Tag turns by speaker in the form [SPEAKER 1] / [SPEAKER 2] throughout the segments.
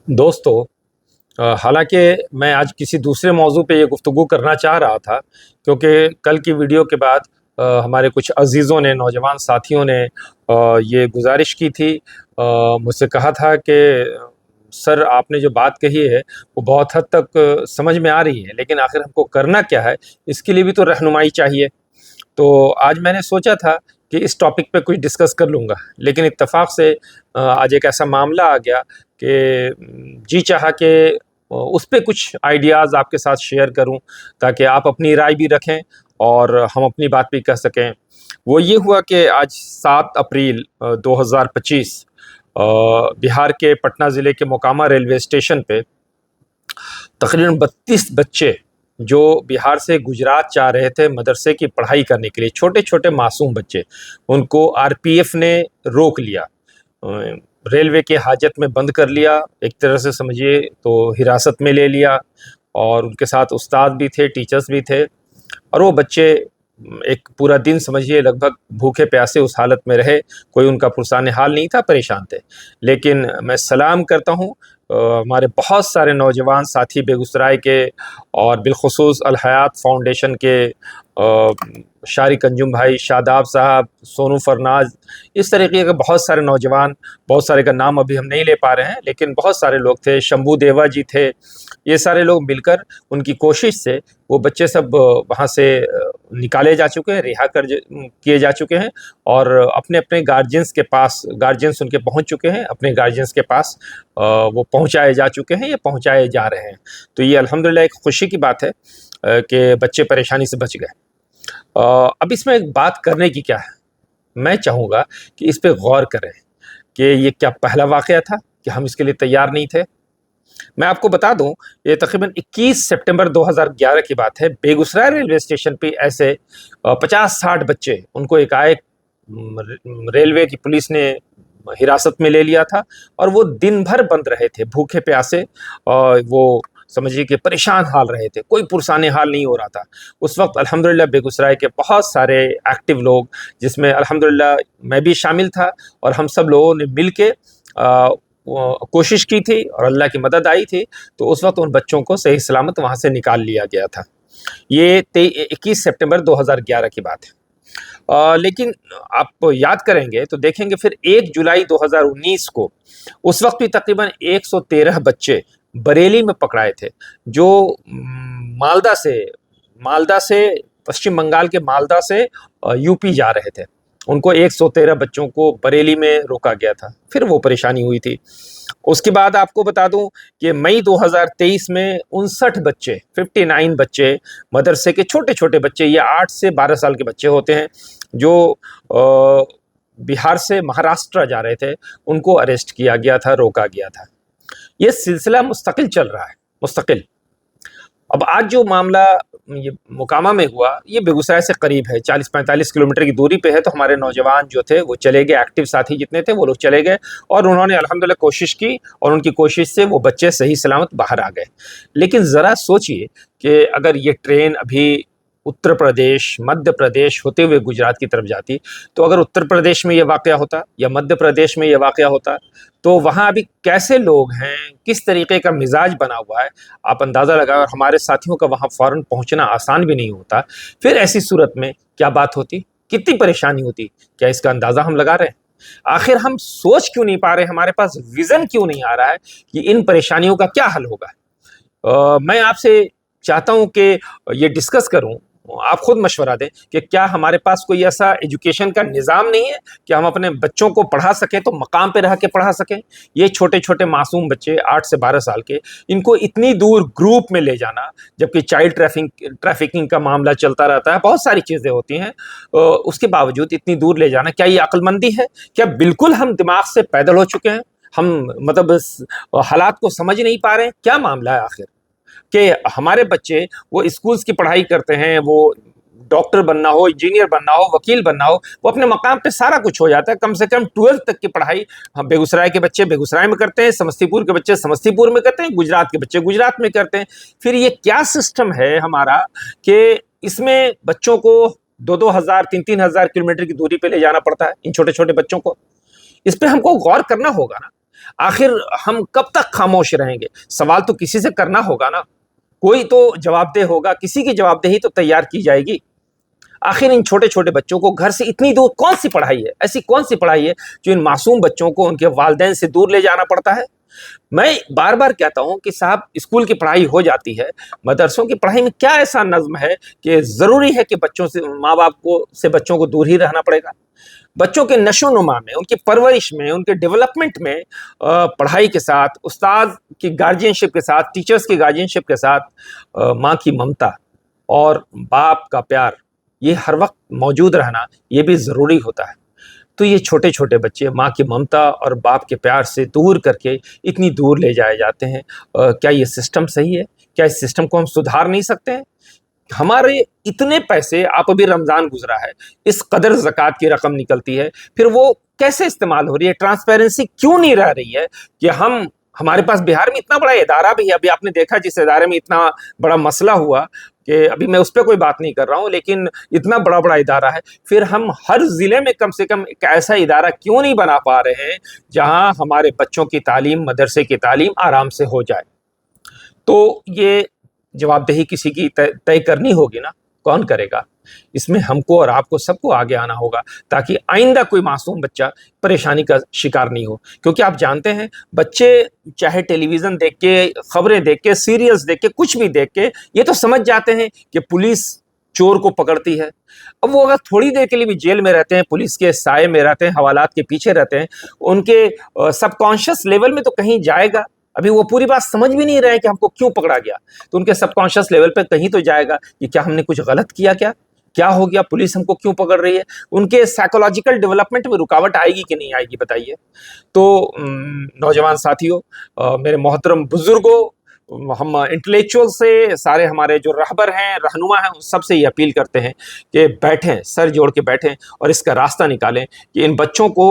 [SPEAKER 1] दोस्तों, हालांकि मैं आज किसी दूसरे मौजू पे ये गुफ्तगू करना चाह रहा था, क्योंकि कल की वीडियो के बाद हमारे कुछ अजीज़ों ने, नौजवान साथियों ने ये गुजारिश की थी, मुझसे कहा था कि सर आपने जो बात कही है वो बहुत हद तक समझ में आ रही है, लेकिन आखिर हमको करना क्या है, इसके लिए भी तो रहनुमाई चाहिए। तो आज मैंने सोचा था कि इस टॉपिक पे कुछ डिस्कस कर लूँगा, लेकिन इत्तेफाक से आज एक ऐसा मामला आ गया कि जी चाहा कि उस पे कुछ आइडियाज़ आपके साथ शेयर करूं, ताकि आप अपनी राय भी रखें और हम अपनी बात भी कह सकें। वो ये हुआ कि आज 7 अप्रैल 2025 बिहार के पटना ज़िले के मोकामा रेलवे स्टेशन पे तकरीबन 32 बच्चे जो बिहार से गुजरात जा रहे थे मदरसे की पढ़ाई करने के लिए, छोटे छोटे मासूम बच्चे, उनको आरपीएफ ने रोक लिया, रेलवे के हाजत में बंद कर लिया, एक तरह से समझिए तो हिरासत में ले लिया। और उनके साथ उस्ताद भी थे, टीचर्स भी थे, और वो बच्चे एक पूरा दिन समझिए लगभग भूखे प्यासे उस हालत में रहे। कोई उनका पुरसाने हाल नहीं था, परेशान थे। लेकिन मैं सलाम करता हूँ हमारे बहुत सारे नौजवान साथी बेगूसराय के, और बिलखुसूस अल हयात फाउंडेशन के शारिक अंजुम भाई, शादाब साहब, सोनू फरनाज, इस तरीके के बहुत सारे नौजवान, बहुत सारे का नाम अभी हम नहीं ले पा रहे हैं, लेकिन बहुत सारे लोग थे, शंभू देवा जी थे। ये सारे लोग मिलकर उनकी कोशिश से वो बच्चे सब वहाँ से निकाले जा चुके हैं, रिहा कर किए जा चुके हैं, और अपने अपने गार्जियंस के पास, गार्जियंस उनके पहुँच चुके हैं, अपने गार्जियंस के पास वो पहुँचाए जा चुके हैं या पहुँचाए जा रहे हैं। तो ये अल्हम्दुलिल्लाह एक खुशी की बात है कि बच्चे परेशानी से बच गए। अब इसमें एक बात करने की क्या है, मैं चाहूँगा कि इस पे गौर करें कि ये क्या पहला वाक़या था कि हम इसके लिए तैयार नहीं थे। मैं आपको बता दूं, ये तकरीबन 21 सितंबर 2011 की बात है। बेगूसराय रेलवे स्टेशन पे ऐसे 50-60 बच्चे, उनको एकाएक रेलवे की पुलिस ने हिरासत में ले लिया था, और वो दिन भर बंद रहे थे, भूखे प्यासे, और वो समझिए कि परेशान हाल रहे थे, कोई पुरसाने हाल नहीं हो रहा था। उस वक्त अल्हम्दुलिल्लाह बेगूसराय के बहुत सारे एक्टिव लोग, जिसमें अल्हम्दुलिल्लाह मैं भी शामिल था, और हम सब लोगों ने मिल के कोशिश की थी और अल्लाह की मदद आई थी। तो उस वक्त उन बच्चों को सही सलामत वहाँ से निकाल लिया गया था। ये 21 सितंबर 2011 की बात है। लेकिन आप याद करेंगे तो देखेंगे फिर 1 जुलाई 2019 को, उस वक्त भी तकरीबन 113 बच्चे बरेली में पकड़ाए थे, जो मालदा से पश्चिम बंगाल के मालदा से यूपी जा रहे थे। उनको 113 बच्चों को बरेली में रोका गया था, फिर वो परेशानी हुई थी। उसके बाद आपको बता दूं कि मई 2023 में 59 बच्चे मदरसे के, छोटे छोटे बच्चे, ये 8 से 12 साल के बच्चे होते हैं, जो बिहार से महाराष्ट्र जा रहे थे, उनको अरेस्ट किया गया था, रोका गया था। ये सिलसिला मुस्तकिल चल रहा है, मुस्तकिल। अब आज जो मामला ये मोकामा में हुआ, ये बेगूसराय से करीब है, 40-45 किलोमीटर की दूरी पे है। तो हमारे नौजवान जो थे वो चले गए, एक्टिव साथी जितने थे वो लोग चले गए, और उन्होंने अल्हम्दुलिल्लाह कोशिश की, और उनकी कोशिश से वो बच्चे सही सलामत बाहर आ गए। लेकिन ज़रा सोचिए कि अगर ये ट्रेन अभी उत्तर प्रदेश, मध्य प्रदेश होते हुए गुजरात की तरफ जाती, तो अगर उत्तर प्रदेश में ये वाक़या होता या मध्य प्रदेश में ये वाक़या होता, तो वहाँ अभी कैसे लोग हैं, किस तरीके का मिजाज बना हुआ है, आप अंदाज़ा लगाएं। और हमारे साथियों का वहाँ फ़ौरन पहुँचना आसान भी नहीं होता। फिर ऐसी सूरत में क्या बात होती, कितनी परेशानी होती, क्या इसका अंदाज़ा हम लगा रहे हैं? आखिर हम सोच क्यों नहीं पा रहे, हमारे पास विज़न क्यों नहीं आ रहा है कि इन परेशानियों का क्या हल होगा? मैं आपसे चाहता हूँ कि ये डिस्कस करूँ, आप खुद मशवरा दें कि क्या हमारे पास कोई ऐसा एजुकेशन का निज़ाम नहीं है कि हम अपने बच्चों को पढ़ा सकें, तो मकाम पे रह के पढ़ा सकें। ये छोटे छोटे मासूम बच्चे 8 से 12 साल के, इनको इतनी दूर ग्रुप में ले जाना, जबकि चाइल्ड ट्रैफिकिंग का मामला चलता रहता है, बहुत सारी चीज़ें होती हैं, उसके बावजूद इतनी दूर ले जाना, क्या ये अक्लमंदी है? क्या बिल्कुल हम दिमाग से पैदल हो चुके हैं? हम मतलब हालात को समझ नहीं पा रहे हैं? क्या मामला है आखिर कि हमारे बच्चे वो स्कूल्स की पढ़ाई करते हैं, वो डॉक्टर बनना हो, इंजीनियर बनना हो, वकील बनना हो, वो अपने मकाम पे सारा कुछ हो जाता है। कम से कम 12th तक की पढ़ाई हम बेगूसराय के बच्चे बेगूसराय में करते हैं, समस्तीपुर के बच्चे समस्तीपुर में करते हैं, गुजरात के बच्चे गुजरात में करते हैं। फिर ये क्या सिस्टम है हमारा कि इसमें बच्चों को 2-2 हज़ार, 3-3 हज़ार किलोमीटर की दूरी पे ले जाना पड़ता है, इन छोटे छोटे बच्चों को? इस पे हमको गौर करना होगा ना। آخر ہم کب تک خاموش رہیں گے؟ سوال تو کسی سے کرنا ہوگا نا، کوئی تو جواب دہ ہوگا، کسی کی جواب دہی تو تیار کی جائے گی۔ آخر ان چھوٹے چھوٹے بچوں کو گھر سے اتنی دور کون سی پڑھائی ہے، ایسی کون سی پڑھائی ہے جو ان معصوم بچوں کو ان کے والدین سے دور لے جانا پڑتا ہے؟ میں بار بار کہتا ہوں کہ صاحب اسکول کی پڑھائی ہو جاتی ہے، مدرسوں کی پڑھائی میں کیا ایسا نظم ہے کہ ضروری ہے کہ بچوں سے، ماں باپ کو سے بچوں کو دور ہی رہنا پڑے گا؟ بچوں کے نشو و نما میں، ان کی پرورش میں، ان کے ڈیولپمنٹ میں پڑھائی کے ساتھ، استاد کی گارجین شپ کے ساتھ، ٹیچرز کی گارجین شپ کے ساتھ ماں کی ممتا اور باپ کا پیار، یہ ہر وقت موجود رہنا، یہ بھی ضروری ہوتا ہے۔ تو یہ چھوٹے چھوٹے بچے ماں کی ممتا اور باپ کے پیار سے دور کر کے اتنی دور لے جائے جاتے ہیں۔ کیا یہ سسٹم صحیح ہے؟ کیا اس سسٹم کو ہم سدھار نہیں سکتے ہیں؟ ہمارے اتنے پیسے، آپ ابھی رمضان گزرا ہے، اس قدر زکوٰۃ کی رقم نکلتی ہے، پھر وہ کیسے استعمال ہو رہی ہے؟ ٹرانسپیرنسی کیوں نہیں رہ رہی ہے کہ ہمارے پاس بہار میں اتنا بڑا ادارہ بھی ہے، ابھی آپ نے دیکھا جس ادارے میں اتنا بڑا مسئلہ ہوا کہ ابھی میں اس پہ کوئی بات نہیں کر رہا ہوں، لیکن اتنا بڑا ادارہ ہے، پھر ہم ہر ضلع میں کم سے کم ایک ایسا ادارہ کیوں نہیں بنا پا رہے ہیں جہاں ہمارے بچوں کی تعلیم، مدرسے کی تعلیم آرام سے ہو جائے؟ تو یہ جواب دہی کسی کی طے کرنی ہوگی نا، کون کرے گا؟ اس میں ہم کو اور آپ کو، سب کو آگے آنا ہوگا تاکہ آئندہ کوئی معصوم بچہ پریشانی کا شکار نہیں ہو۔ کیونکہ آپ جانتے ہیں بچے چاہے ٹیلی ویژن دیکھ کے، خبریں دیکھ کے، سیریلز دیکھ کے، کچھ بھی دیکھ کے یہ تو سمجھ جاتے ہیں کہ پولیس چور کو پکڑتی ہے۔ اب وہ اگر تھوڑی دیر کے لیے بھی جیل میں رہتے ہیں، پولیس کے سائے میں رہتے ہیں، حوالات کے پیچھے رہتے ہیں، ان کے سب کانشیس لیول میں تو کہیں جائے گا، ابھی وہ پوری بات سمجھ بھی نہیں رہے کہ ہم کو کیوں پکڑا گیا، تو ان کے سب کانشیس لیول پہ کہیں تو جائے گا کہ کیا ہم نے کچھ غلط کیا، کیا ہو گیا، پولیس ہم کو کیوں پکڑ رہی ہے؟ ان کے سائیکولوجیکل ڈیولپمنٹ میں رکاوٹ آئے گی کہ نہیں آئے گی، بتائیے؟ تو نوجوان ساتھیوں، میرے محترم بزرگوں، ہم انٹلیکچوئل سے، سارے ہمارے جو رہبر ہیں، رہنما ہیں، ان سب سے یہ اپیل کرتے ہیں کہ بیٹھیں، سر جوڑ کے بیٹھیں اور اس کا راستہ نکالیں کہ ان بچوں کو،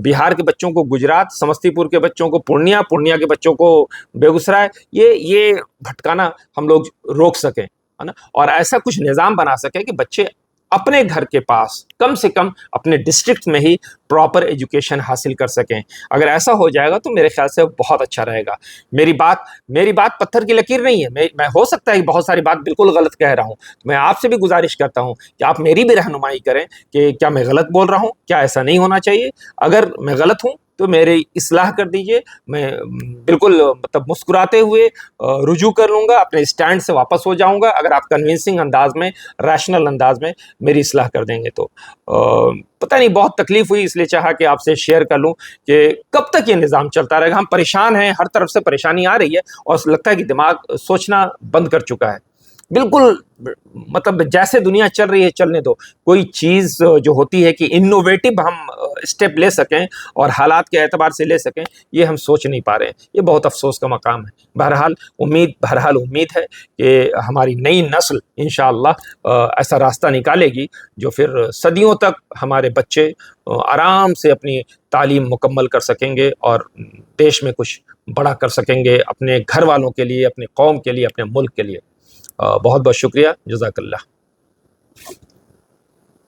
[SPEAKER 1] بہار کے بچوں کو گجرات، سمستی پور کے بچوں کو پورنیہ کے بچوں کو بیگوسرائے، یہ بھٹکانا ہم لوگ روک سکیں، ہے نا؟ اور ایسا کچھ نظام بنا سکیں کہ بچے اپنے گھر کے پاس، کم سے کم اپنے ڈسٹرکٹ میں ہی پراپر ایجوکیشن حاصل کر سکیں۔ اگر ایسا ہو جائے گا تو میرے خیال سے بہت اچھا رہے گا۔ میری بات پتھر کی لکیر نہیں ہے، میں ہو سکتا ہے کہ بہت ساری بات بالکل غلط کہہ رہا ہوں، میں آپ سے بھی گزارش کرتا ہوں کہ آپ میری بھی رہنمائی کریں کہ کیا میں غلط بول رہا ہوں، کیا ایسا نہیں ہونا چاہیے؟ اگر میں غلط ہوں تو میری اصلاح کر دیجئے، میں بالکل مسکراتے ہوئے رجوع کر لوں گا، اپنے اسٹینڈ سے واپس ہو جاؤں گا اگر آپ کنونسنگ انداز میں، ریشنل انداز میں میری اصلاح کر دیں گے تو۔ پتہ نہیں، بہت تکلیف ہوئی، اس لیے چاہا کہ آپ سے شیئر کر لوں کہ کب تک یہ نظام چلتا رہے گا۔ ہم پریشان ہیں، ہر طرف سے پریشانی آ رہی ہے اور لگتا ہے کہ دماغ سوچنا بند کر چکا ہے۔ بالکل جیسے دنیا چل رہی ہے چلنے دو، کوئی چیز جو ہوتی ہے کہ انوویٹو ہم اسٹیپ لے سکیں اور حالات کے اعتبار سے لے سکیں، یہ ہم سوچ نہیں پا رہے ہیں، یہ بہت افسوس کا مقام ہے۔ بہرحال امید ہے کہ ہماری نئی نسل انشاءاللہ ایسا راستہ نکالے گی جو پھر صدیوں تک ہمارے بچے آرام سے اپنی تعلیم مکمل کر سکیں گے اور دیش میں کچھ بڑا کر سکیں گے، اپنے گھر والوں کے لیے، اپنے قوم کے لیے، اپنے ملک کے لیے۔ بہت بہت شکریہ، جزاک اللہ۔